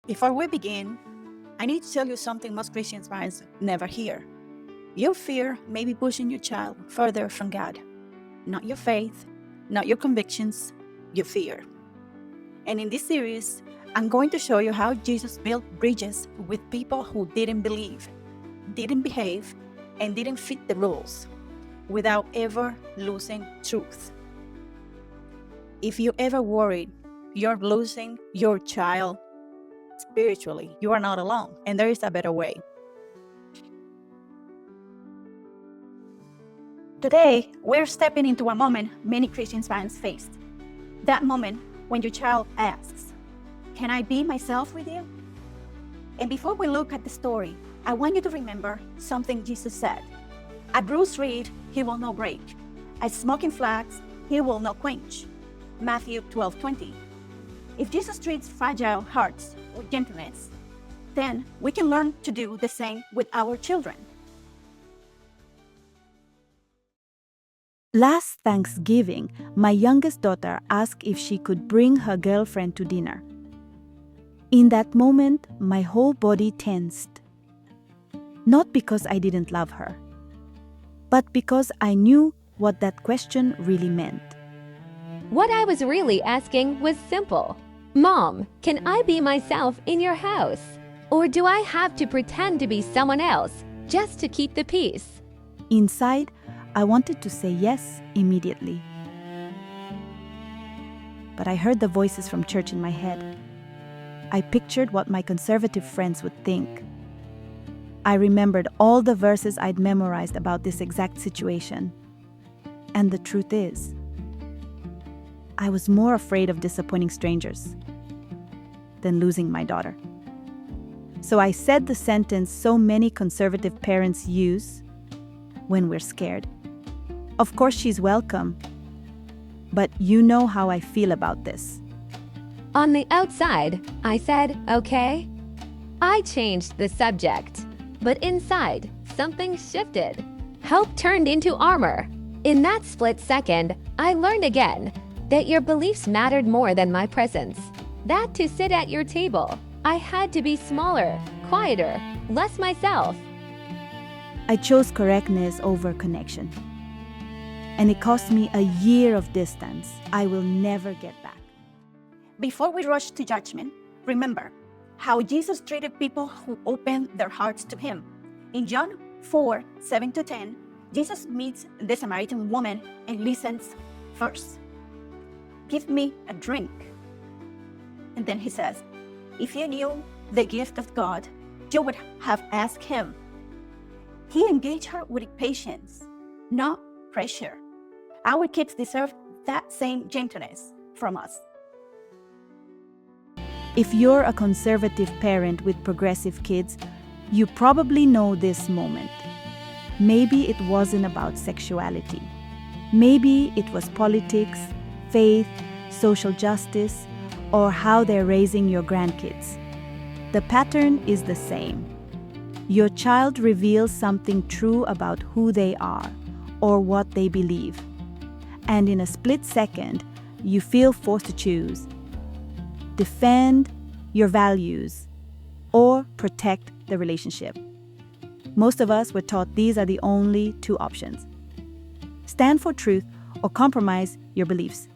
Before we begin, I need to tell you something most Christian parents never hear. Your fear may be pushing your child further from God. Not your faith, not your convictions, your fear. And in this series, I'm going to show you how Jesus built bridges with people who didn't believe, didn't behave, and didn't fit the rules without ever losing truth. If you ever worried you're losing your child spiritually, you are not alone, and there is a better way. Today, we're stepping into a moment many Christian parents faced. That moment when your child asks, "Can I be myself with you?" And before we look at the story, I want you to remember something Jesus said. "A bruised reed he will not break. A smoking flax he will not quench." Matthew 12:20. If Jesus treats fragile hearts with gentleness, then we can learn to do the same with our children. Last Thanksgiving, my youngest daughter asked if she could bring her girlfriend to dinner. In that moment, my whole body tensed. Not because I didn't love her, but because I knew what that question really meant. What I was really asking was simple. Mom, can I be myself in your house? Or do I have to pretend to be someone else just to keep the peace? Inside, I wanted to say yes immediately. But I heard the voices from church in my head. I pictured what my conservative friends would think. I remembered all the verses I'd memorized about this exact situation. And the truth is, I was more afraid of disappointing strangers than losing my daughter. So I said the sentence so many conservative parents use when we're scared. Of course she's welcome, but you know how I feel about this. On the outside, I said, okay. I changed the subject, but inside, something shifted. Hope turned into armor. In that split second, I learned again that your beliefs mattered more than my presence. That to sit at your table, I had to be smaller, quieter, less myself. I chose correctness over connection. And it cost me a year of distance I will never get back. Before we rush to judgment, remember how Jesus treated people who opened their hearts to him. In John 4:7-10, Jesus meets the Samaritan woman and listens first. "Give me a drink." And then he says, "If you knew the gift of God, you would have asked him." He engaged her with patience, not pressure. Our kids deserve that same gentleness from us. If you're a conservative parent with progressive kids, you probably know this moment. Maybe it wasn't about sexuality. Maybe it was politics, faith, social justice, or how they're raising your grandkids. The pattern is the same. Your child reveals something true about who they are or what they believe. And in a split second, you feel forced to choose. Defend your values or protect the relationship. Most of us were taught these are the only two options. Stand for truth or compromise your beliefs.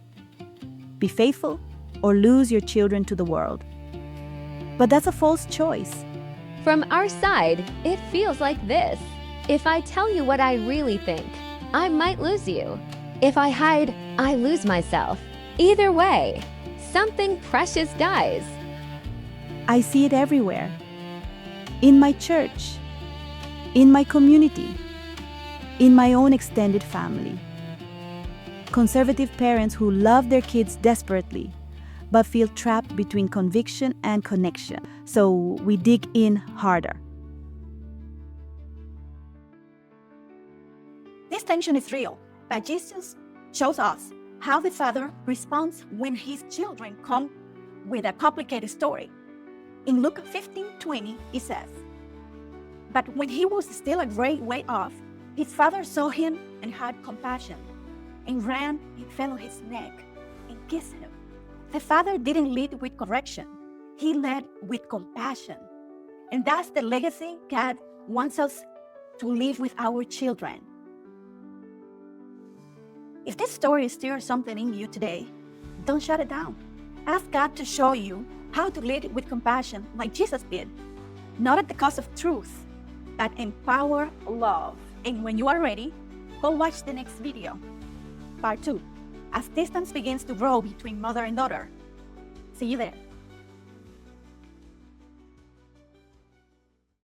Be faithful or lose your children to the world. But that's a false choice. From our side, it feels like this. If I tell you what I really think, I might lose you. If I hide, I lose myself. Either way, something precious dies. I see it everywhere. In my church, in my community, in my own extended family. Conservative parents who love their kids desperately, but feel trapped between conviction and connection. So we dig in harder. This tension is real, but Jesus shows us how the Father responds when his children come with a complicated story. In Luke 15:20, it says, "But when he was still a great way off, his father saw him and had compassion, and ran and fell on his neck and kissed him." The father didn't lead with correction. He led with compassion. And that's the legacy God wants us to live with our children. If this story stirs something in you today, don't shut it down. Ask God to show you how to lead with compassion like Jesus did, not at the cost of truth, but empower love. And when you are ready, go watch the next video, part 2, as distance begins to grow between mother and daughter. See you there.